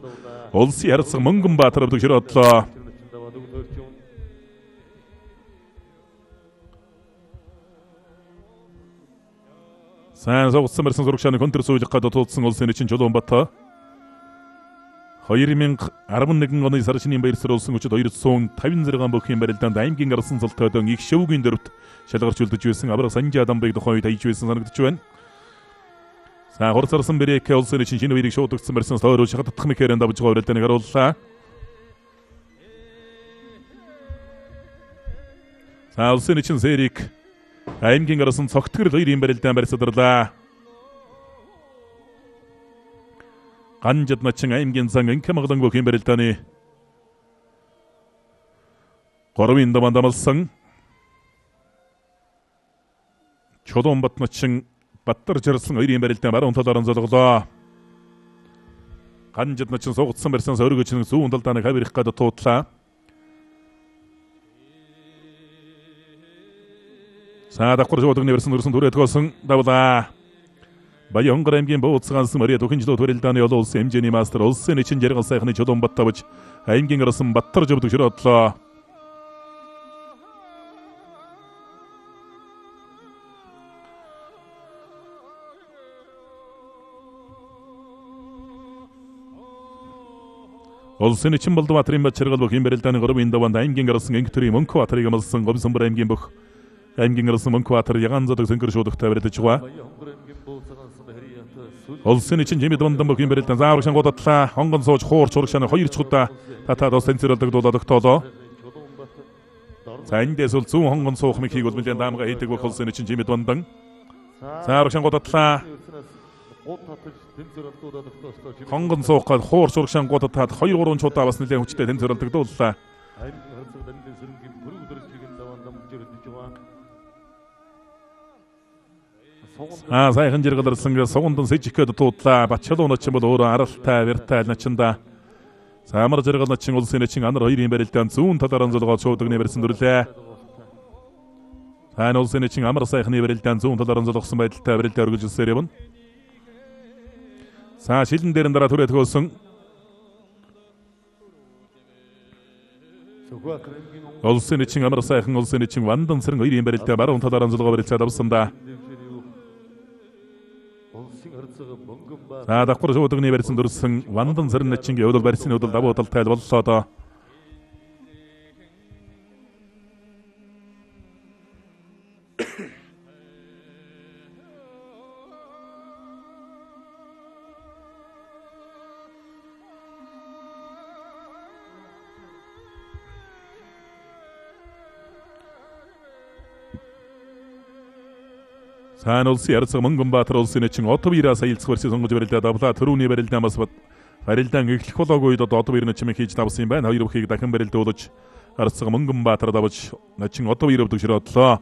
улсын ярцсан мөнгөн баатар өвдөгшрөөдлөө. Сайн согцсон мэрсэн зурагшааны контр суулгах гадаа туулсан улсын эчин Чулуунбат 2011 оны сар шинийн баяр саруулсан хүчит 256 бүхийн барилдаанд аймгийн арсан цалтойдон их шөвгийн дөрөвт шалгарч үлдэж байсан аврах санжаа дамбыг тухайн үед хайж байсан санагдаж байна. За хурцарсан брэкэ улсын эчин шинэ баярыг шуудагдсан барьсан тойроо шахагдах мэхээрэн давж байгаа барилдааныг харууллаа. За улсын эчин сэрик аймгийн арсан цогтгөр хоёрын барилдаан барьсадарлаа. Ганжид начин аймгийн зан инкэмглэн бүхийн барилдааны 3-ын даван дамалсан Чулуунбат начин Баттар жарсан хоёрын барилдаан баруун талаар золголоо. Ганжид начин сугдсан барьсан сөргөчнө зүүн талдааны хавирах гадаа туудлаа. За давхар жуудагны барьсан өрсөн түрээд тоосон давлаа. Баян аймгийн бууцгансан морит өхөнжлөө барилдааны олон улсын хэмжээний мастер улсын эчин жаргал сайхны Чулуунбат тавж аймгийн орсон Баттар өвдөгшрөөдлөө. Улсын эчин Болдбаатарын Бачаргал бүхийн барилдааны 3-ын даванд аймгийн орсон Инктүрийн Мөнхбаатарыг амлсан Говьсонбор аймгийн бүх аймгийн орсон Мөнхбаатар ягаан задаг сэнгэр шуудагтай барилдаж байгаа. Улсын эчин Жимид Бандан бүхийн барилдаан заавар шангуудатлаа хонгон сууж хуурч урагшааны 2 чудаа татаад ус тэнцэрэлдэг дуулаад тогтоолоо. За эндээс бол зүүн хонгон суух мэхийг бол нэлээд даамга хийдэг бүх улсын эчин Жимид Бандан заавар шангуудатлаа хонгон суухад хуурч урагшаан гуудад 2-3 чудаа бас нэлээд хүчтэй тэнцэрэлдэг дууллаа. Сайхан жаргаларсан сугундан сэжихэд туудлаа. Бачалуу начин бол өөрөө аралтай, вертайл начинда. Амар жаргал начин улсын эчин анар хоёрын барилдаан зүүн талаар золгоод шуудагны барьсан дүрлээ. Сайн улсын эчин амар сайхны барилдаан зүүн талаар золгосон байдалтай барилдаа өргөжлсээр явна. За шилэн дээрэн дараа түрээд хөөсөн. Улсын эчин амар сайхан улсын эчин Вандан сэрэн хоёрын барилдаа баруун талаар золгоо барилцаад авсандаа. За давхар шуудагны барьсан дүрсэн Вандан сэрэн начингийн өвдөл барьсны өвдөл давуу талтай боллоо доо. Сайн улсын ярцаг Мөнгөнбаатар улсын эчин Отбираа саялцах барьсан сонгож барилдаад авлаа. Төрүүний барилдаан бас барилдаан эхлэх болоогүй үед Отбир начмыг хийж давсан юм байна. Хоёр бүхийг дахин барилдуулж арцга мөнгөн баатар давж начин одоо ирөвдөг широодлоо.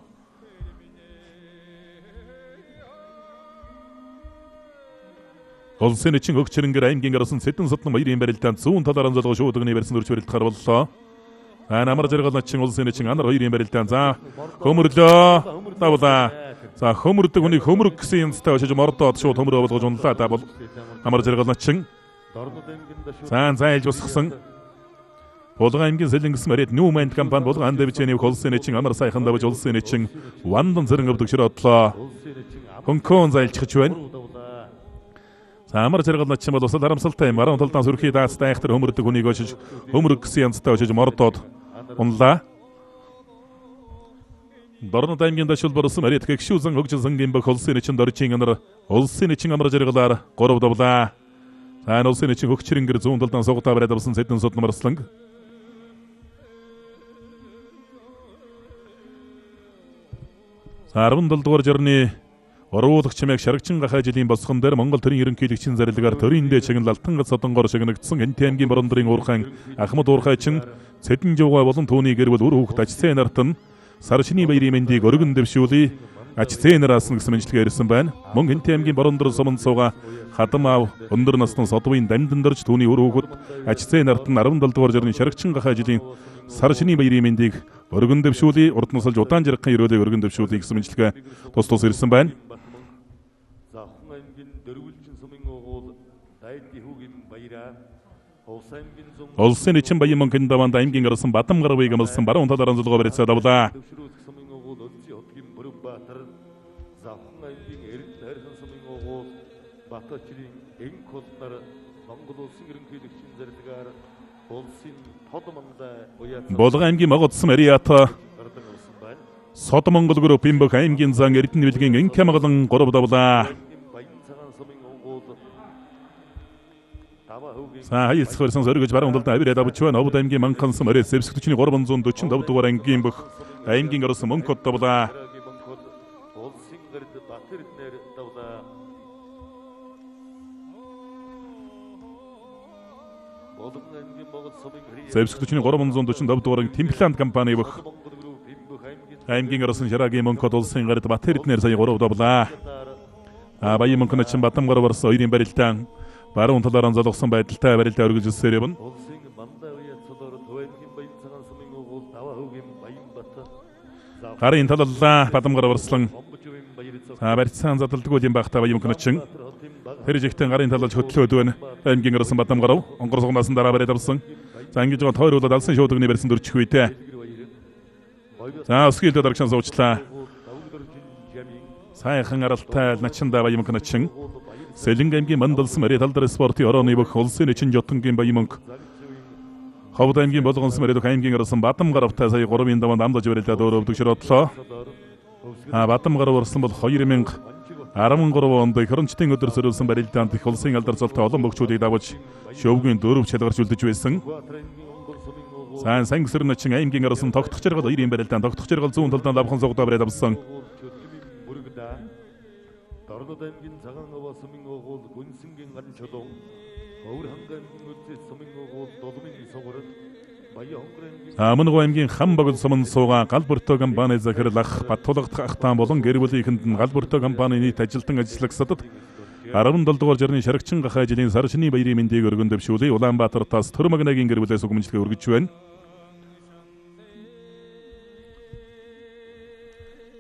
Улсын эчин хөгчрөнгөр аймгийн гарсан сэдэн содон баярын барилдаанд зүүн талаар анзалгуу шуудагны барьсан өрч барилдахаар боллоо. Амар жаргал начин улсын эчин анар хоёрын барилдаанд за хөмөрлөө давлаа. За хөмөрдөг хүний хөмөрг гэсэн юмстай очиж мордоод шууд хөмрөө болгож унлаа да бол амар жаргал начин. Цаан зайлж усгсан. Булган аймгийн сэлэнгс мөрөд Ньюмент компани булган дэвчэний улсын эчин амар сайхан давж улсын эчин вандан зэрэг өвдөг широодлоо. Хонкон зайлчж байна. За амар жаргал начин бол усал харамсалтай юм. Аран талдаа сүрхий даацтай айхтар хөмөрдөг хүнийг очиж хөмөрг гэсэн янзтай очиж мордоод унлаа. Дорнод аймгийн дашил борсон мөрөд гэгшүүзэн хөгжсөн гимбэх улсын эчин дорчин анар улсын эчин амар жаргалаар 3 давлаа. За улсын эчин хөгчрөнгөр зүүн талдаа сугатаа бариад авсан сэдэн сод намарсланг. За 17 дугаар жирны оруулах чимээг шаргчин гахай жилийн босхон дээр Монгол төрийн ерөнхийлөгчийн зарилгаар төрийн дэ чигнэл алтан содонгоор шигнэгдсэн Энт аймгийн борондрын уурхайн Ахмад уурхайчин цэдэн жуугай болон түүний гэрвэл үр хүүхэд ачцээ нарт нь сар шинийн баярын мэндийг өргөн дэвшүүлээ. Ачцээ нараас нь гэсэн мэдлэгээ ирсэн байна. Мөн Энт аймгийн борондөр суман сууга хадам аав өндөр насны содвын дамдан дөрж түүний үр хүүхэд ачцээ нарт нь 17 дугаар жирны шаргчин гахай жилийн сар шинийн баярын мэндийг өргөн дэвшүүлээ. Урд насалж удаан жаргахын өрөөлийг өргөн дэвшүүлээ гэсэн мэдлэгээ тус ирсэн байна. Улсын эчин баян мөнгөнд даванд аймгийн гарсан Бадам гарвыг амлсан баруун талаар анзалгоо барьцаа давлаа. Булган аймгийн Моготсон Мариата Сод Монгол группийн бөх аймгийн зан Эрдэнэ билгийн инк амгалан 3 давлаа. За хаялцах барьсан сөргөж баруун талд авираад авч байна. Овд аймгийн Манханс мөрөд Сэвсгтүчний 345 дугаар ангийн бөх аймгийн гарсан мөнгөд давлаа. Сэвсгтүчний 345 дугаар Тимпланд компани бөх аймгийн гарсан Шарагийн мөнгөд улсын гард Батэрднэр сая 3 давлаа. Баян мөнгөнд чин Батам гар барсан хоёрын барилдаан баруун талаар анзалгасан байдалтай барилдаа өргөжлөсөөр явна. Гарын талаллаа Бадамгар барслан барьцаан задалдгүй юм багтаа баян мөнгөчин. Тэр жигтэн гарын талалж хөтлөөд байна. Аймгийн гарсан Бадамгарав онгор сугнаас дараа бариад авсан. За ингэж байгаа тойруулаад алсан шуудагны барьсан дөрчих үйтэй. За өсгөлд дарагшан суучлаа. Сайхан аралтай начинда баян мөнгөчин. Сэлэнг аймгийн Мандалсан мөрөд талдар спортын орооны бөх улсын эчин жотонгийн баян мөнгө. Ховд аймгийн болгонсон мөрөд аймгийн гарсан Бадам гаравтай сая 3-ын даванд амлаж барилдаад өрөвдөг широодлоо. Бадам гарав орсон бол 2013 онд хөрөнчтийн өдөр сөрүүлсэн барилдаанд их улсын алдар золтой олон бөгчүүдийг давж шөвгийн дөрөв шалгарч үлдэж байсан. Сангсэр начин аймгийн гарсан тогтох жаргал 2-ын барилдаанд тогтох жаргал зүүн талдаа лавхан сугдаа бариад авсан. Дорнод аймгийн цагаан овоо сумын огуул гүнсэнгийн ган чулуун Өвөр ханган аймгийн сумын огуул долмын согород Баян хонгор аймгийн аймгийн хам богд сумын сууга гал бүртөө компани захирлах Баттулагдах ахтаан болон гэр бүлийнхэнд нь гал бүртөө компани нийт ажилтан ажиллагсадад 17 дугаар жирны шаргчин гахай жилийн сар шинийн баярын мэндийг өргөн дэвшүүлээ. Улаанбаатартаас Төрмөгнэгийн гэр бүлээс угмжлэгээ өргөж байна.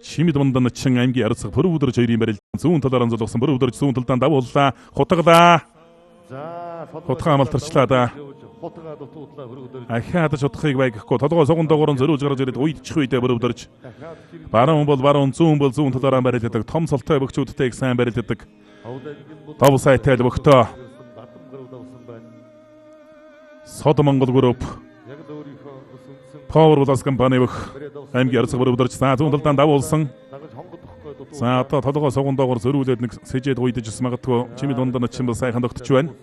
Чимэд мундан чин аймгийн арцах бүр өдөрж хоёрын барилд зүүн талаар анзалгасан бүр өдөрж зүүн талдаа давууллаа. Хутгалаа. Хутгаа амалтарчлаа да. Ахаад шутхыг байгахгүй толгой сугандаагаарн зөрүүлж гарч ирээд уйдчих үедээ бүр өдөрж. Баруун бол баруун, зүүн бол зүүн талаараа барилдадаг. Том солтой бөхчүүдтэй их сайн барилдадаг. Тав сайтай бөхтөө. Сод Монгол групп Power Plus компани бөх аймгийн арцах бүр өдөрж зүүн талдаа давуулсан. За одоо толгой сугандаагаар зөрүүлээд нэг сэжээд уйдаж магадгүй чимэд ундан чин бас сайхан тогтч байна.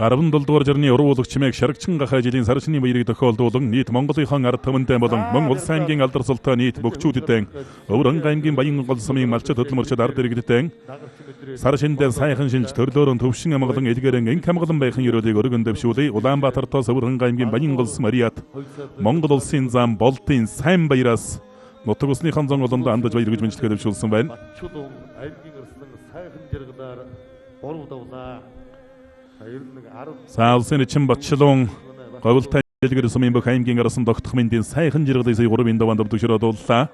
17 дугаар жирны уруулагч чимээг шаргчин гахай жилийн сар шинийн баярыг тохиолдуулан нийт Монголынхон ард түмэнтэй болон Монгол улс аймгийн алдарсалтай нийт бөхчүүдэд өвөрөн аймгийн баян гол сумын малчид хөдөлмөрчид ард иргэдэд сар шиндээ сайхан шинж төрлөөрөн төвшин амгалан илгээрэн инх амгалан байхын ерөөлийг өргөн дэвшүүлээ. Улаанбаатартаас өвөрөн аймгийн баян гол сум Мариат Монгол улсын зам болтын сайн баяраас нутаг усныхан зон олонд андаж баяр гэж мэдлэгээ дэвшүүлсэн байна. Саалсын чин батчлон говьлтай дэлгэр сумын бүх аймгийн арсан тогтох мэндийн сайхан жиргалыг сая 3 даванд өвдөгшөрөөдууллаа.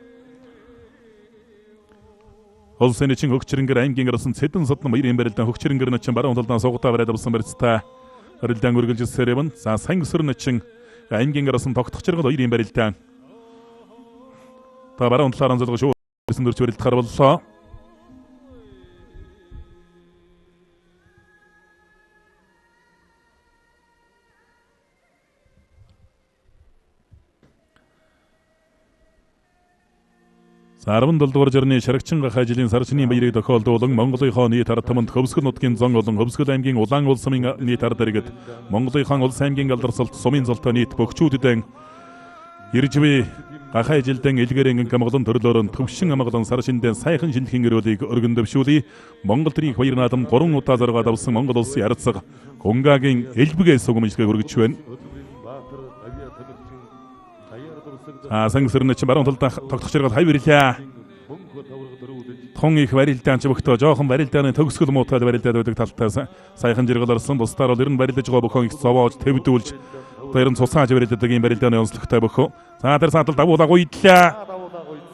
Улсын чин хөгчрөнгөр аймгийн арсан цэдэн содон баярын барилдаан хөгчрөнгөр начин баруун талдаа сугатаа барайд авсан барьцтай барилдаан үргэлж сэрэвэн за сан өсөр начин аймгийн арсан тогтох жиргал баярын барилдаан та баруун талаар анзалгаш үүсэн дөрч барилдахаар боллоо. За 17 дугаар жирны шаргчин гахай жилийн сар шинийн баярыг тохиолдуулан Монголынхон нийт ард түмэнд Хөвсгөл нутгийн зон болон Хөвсгөл аймгийн улаан улс сумын нийт ард иргэд Монголынхон улс аймгийн алдарсалт сумын золтой нийт бөхчүүдэд иржвэ гахай жилдэн илгэрэн амгалан төрлөөрөн төвшин амгалан сар шиндээ сайхан шинжлэхийн өрөөлийг өргөн дэвшүүлээ. Монгол төрийн баяр наадам 3 удаа заргаад авсан Монгол улсын арцаг Гунгагийн элбэгээ сугамжлэгийг өргөж байна. Сангсэрнэ чи баруун талдаа тогтох жиргал хай бирлээ. Тун их барилдаан ч бөхтөө жоохон барилдааны төгсгөл муутаад барилдаад байдаг талтай сайхан жиргал орсон. Бусдаар бол ер нь барилдаж байгаа бөхөн их зовоож твдүүлж тэр нь цусааж барилдадаг юм барилдааны онцлогтой бөхөө. За тэр саатал дагуулаг уйдлаа.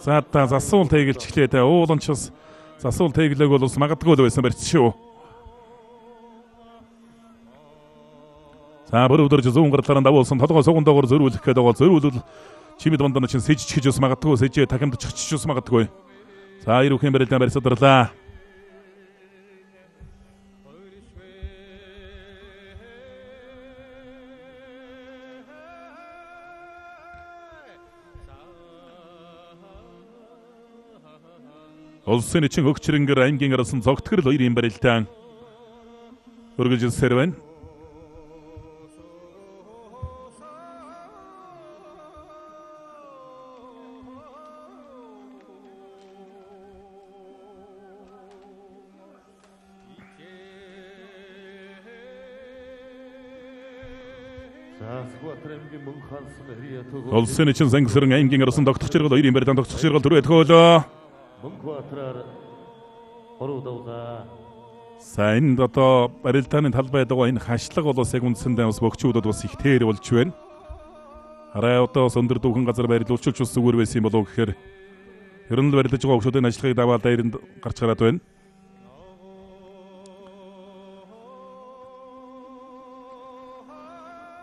За та засуул тэгэлж эхлээд уулан ч засуул тэглэг бол ус магадгүй л байсан барьц шүү. За бүр өдөрж зүүн гартлаараа давуулсан толгой сугандоогоор зөрүүлэх гээд байгаа зөрүүлэл чимэд бандана чин сэжчихэж ус магадгүй сэжээ тахимд чигчж ус магадгүй. За ирүүхэн барилдаан барьсадарлаа. Улсын чин хөгчрөнгөр аймгийн арсан цогтгөрл хоёрын барилдаан өргөж сэрвэн. Улсын чин сангсэрэн аймгийн арсан тогтох жиргал хоёрын барилдаан тогтох жиргал түрүү төхөөлөө. Сайн одоо барилдааны талбайд байгаа энэ хашлаг бол яг үндсэндээ бас бөхчүүдд бас их тэр болж байна. Хараа одоо бас өндөр дүүхэн газар барилуулчулж ус зүгээр байсан юм болов гэхээр ер нь л барилдаж байгаа бөхчүүдийн ажиллагааг даваа дайранд гарч гараад байна.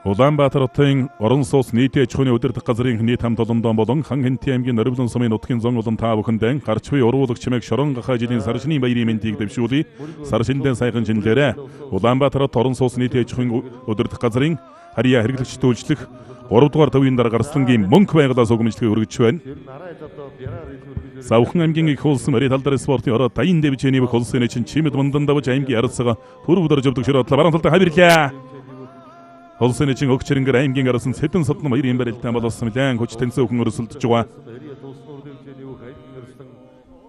Улаанбаатар хотын орон сууц нийтийн аж ахуйн удирдах газрын нийт хамт олондоо болон хан хэнтийн аймгийн Нориблон сумын нутгийн зон болон та бүхэндээ гарч буй уруулагч чимээг шорон гахай жилийн сар шинийн баярын мэндийг дэвшүүлээ. Сар шиндээ сайхан шинлээрээ Улаанбаатар хот орон сууц нийтийн аж ахуйн удирдах газрын харьяа хэрэглэгч төлжлөх 3 дугаар төвийн дараа гарслангийн мөнх байгалаас угмжлэгийг өргөж байна. Савхан аймгийн их улсын Мари талдар спортын ороо дайн дэвжээний бүх улсын чин чимэд мундан давж аймгийн арцгаа төрөвдөр жөвдөг широодлаа баруун талдаа хавирлаа. Улсын чин хөгчрөнгөр аймгийн арсан цэдэн содон баярын барилдаан болсон мэлэн хүч тэнцээ өхөн өрсөлдөж байгаа.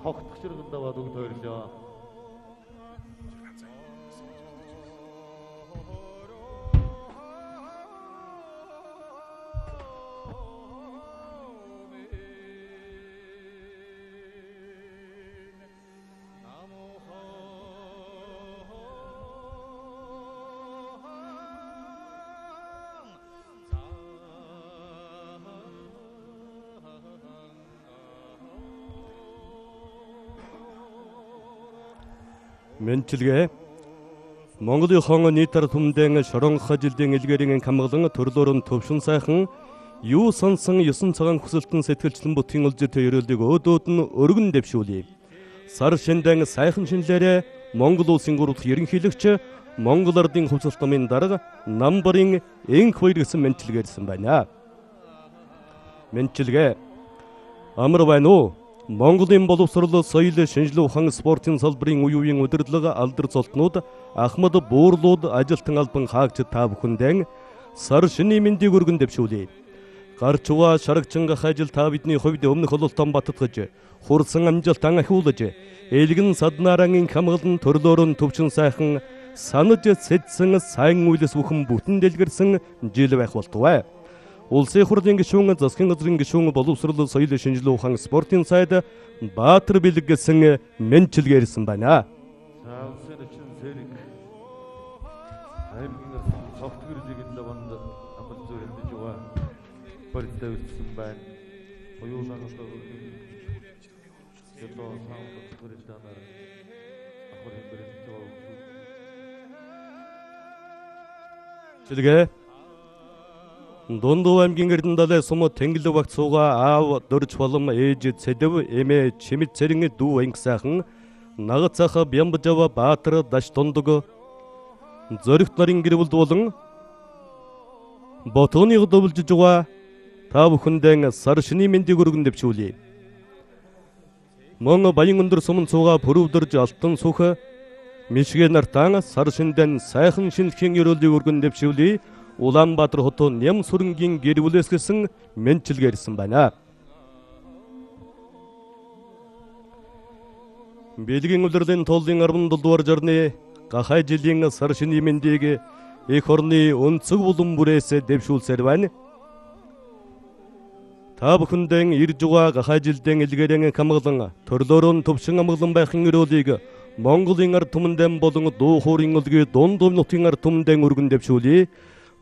Тогтох жиргал даваад өгд баярлаа. Мэнчилгээ Монголынхон нийт ард түмэндээ шорон гахай жилийн илгээрийн камгалан төрлөөрн төвшин сайхан юу сонсон 9 цагаан хүсэлтэн сэтгэлчлэн бүтгийн үлзэтэй ерөөлийг өөдөөд нь өргөн дэвшүүлээ. Сар шиндэн сайхан шинлээрээ Монгол улсын гуравдах ерөнхийлөгч Монгол ардын хувьсгалт намын дарга намбарын энх баяр гэсэн мэнчилгээсэн байна. Мэнчилгээ амар байна уу? Монголын боловсрол, соёл, шинжлэх ухаан, спортын салбарын үе үеийн удирдлага, алдар цолтнууд, ахмад буурлууд, ажилтан албан хаагч та бүхэндээ сар шинийн мэндийг өргөн дэвшүүлье. Гарч угаа шарагчин гахай жил та бидний хувьд өмнөх ололтон баттгаж, хурсан амжилт анхиулж, элгэн саднаарангийн хамгаалан төрлөөр нь төвчин сайхан санаж сэдсэн сайн үйлс бүхэн бүтэн дэлгэрсэн жил байх болтугай. Улсын хурлын гишүүн, засгийн газрын гишүүн, боловсрол, соёл, шинжлэх ухаан, спортын сайд Баатар бэлэг гэсэн мэнчилгээрсэн байна. За улсын өчн зэрэг аймгийн софтвер лигийн даванд амал зөвлөж байгаа барилдааны байна. Оюулан өсөлтөөр ядуу саунд барилдаанаар ахвар хэмбэрэлтэй Чилгээ Дундуу аймгийн Эрдэнэдалай сум Тэнгэл багт сууга аав дөрж болом ээж цэдэв эмээ чимэд цэрэн дүү анги сайхан нагад цаха Бямбажава Баатар даш тундаг зөрөгт нарын гэрвэлд болон ботооны дөвлж жуга та бүхэндээ сар шинийн мэндийг өргөн дэвшүүлье. Мөн баян өндөр сумын цууга пөрөвдөрж алтан сүх мишгэ нартан сар шиндэн сайхан шинэлхийн өрөөлийг өргөн дэвшүүлье. Улаанбаатар хотоо Нэм сүрэнгийн гэрвлээс гэсэн мэнчилгээрсэн байна. Бэлгийн улирлын толлын 17 дугаар жарны Гахай жилийн сар шинийн мэндийг эх орны өнцөг булан бүрээс дэвшүүлсээр байна. Та бүхэндээ ирж байгаа Гахай жилдэн илгээрэн хамгаалан төрлөөрөө төвшин амгалан байхын өрөөлийг Монголын ард түмэндээ болон дуу хоорын өлгий дундуу нутгийн ард түмэндээ өргөн дэвшүүлье.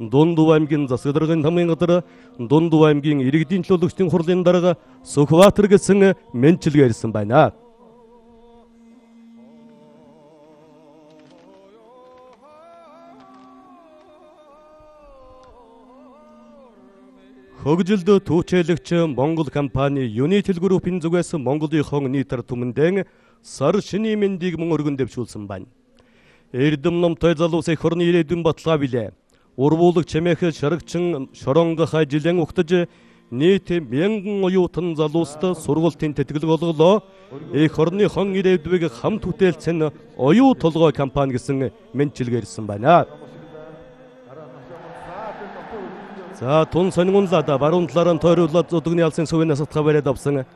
Дундуу аймгийн засаг даргын хамгийн гадар Дундуу аймгийн иргэдийн төлөөлөгчдийн хурлын дарга Сүхбаатар гэсэн мэнчилгээрсэн байна. Хөгжилд түүчээлэгч Монгол компани United Group-ийн зүгээс Монголынхон нийт ард түмэндээ сар шинийн мэндийг мөн өргөн дэвшүүлсэн байна. Эрдэм номтой залуус эх орны ирээдүйн баталгаа билээ. Урвуулаг чимээх шарагчин шорон Гахай жилийн угтаж нийт 1000 оюутан залууст сургалтын тэтгэлэг олголоо. Эх орны хон ирээдүйг хамт бүтээлцэн оюу толгой компани гэсэн мэнчилгээрсэн байна. За тун сонигунлаад баруун талаараа тойруулаад зүдгний алсын сувын асатга бариад авсан.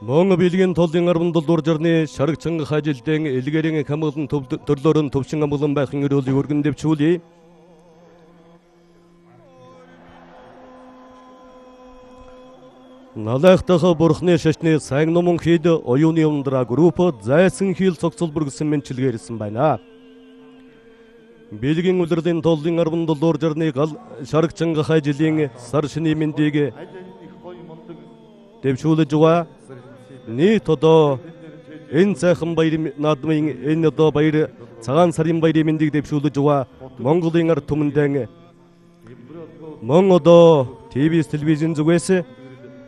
Мөн бэлгийн толлын 17 дугаар жарны шарагчин Гахай жилдэн илгээрэн хамгаалан төрлөөр нь төвшин амгалан байхын өрөөлийг өргөн дэвшүүлье. Налайхдах бурхны шашны сайн номон хийд оюуны ундраа групп зайсан хийл цогцолбор гэсэн мэнчилгээрсэн байна. Бэлгийн улирлын толлын 17 дугаар жарны шарагчин Гахай жилийн сар шинийн мэндийг дэвшүүлж байгаа. Нийт одоо энэ сайхан баярын наадмын энэ одоо баяр цагаан сарын баярын мэндийг дэвшүүлж байгаа Монголын ард түмэндээ мөн одоо телевизэн зүгээс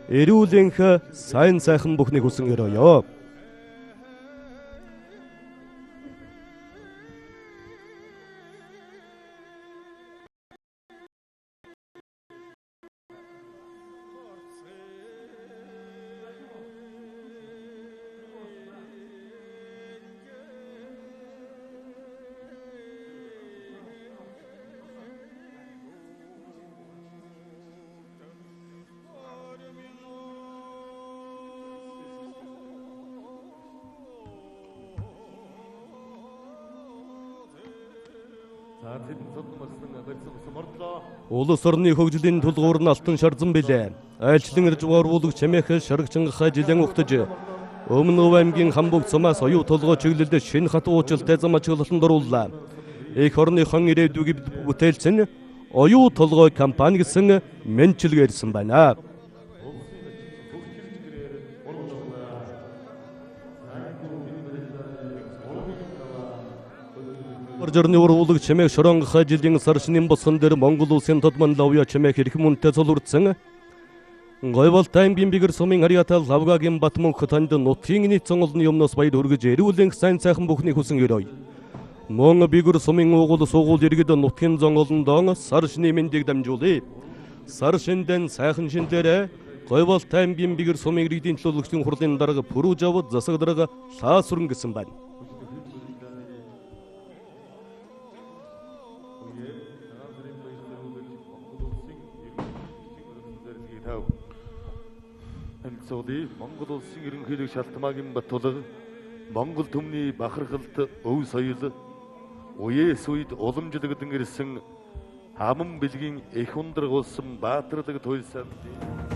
эрүүлэнх сайн сайхан бүхнийг хүсэн өрөөё. Улс орны хөгжлийн тулгуур нь алтан шарзан билээ. Айлчлан ирж урвуулаг чимээх шарагчин Гахай жилийн угтаж өмнө аймгийн хамбог цумаас оюу толгой чиглэлд шинэ хат уучлалтай зам ачаглалтанд орууллаа. Эх орны хон ирээдүйг бүтээлцэн оюу толгой компани гэсэн мэнчилгээрсэн байна. жарны ургуулаг чимээг шорон Гахай жилийн сар шинийн босгон дээр Монгол улсын тодмон лавья чимээг хэрхэн үнэтэй цолурдсан. Гойвол аймгийн бигэр сумын харьяатал лавгагийн бат мөнх танд нутгийн нийт цонголны юмнаас баяр хүргэж эрүүлэн сайн сайхан бүхний хүсэн өрөөй. Мон бигэр сумын уугуул суугуул иргэд нутгийн зонголондоо сар шинийн мэндийг дамжуулъя. Сар шиндэн сайхан шиндэрэ Гойвол аймгийн бигэр сумын иргэдийн төлөөлөгчдийн хурлын дарга пүрүү жавд засаг дарга лаасүрэн гэсэн байна. Амьцоолын Монгол улсын ерөнхийлөг шалтмаагийн Батулга Монгол төмний бахархалт өв соёл уяас үед уламжлагдсан ирсэн хаман бэлгийн их ундраг улсын баатарлаг туйлсанд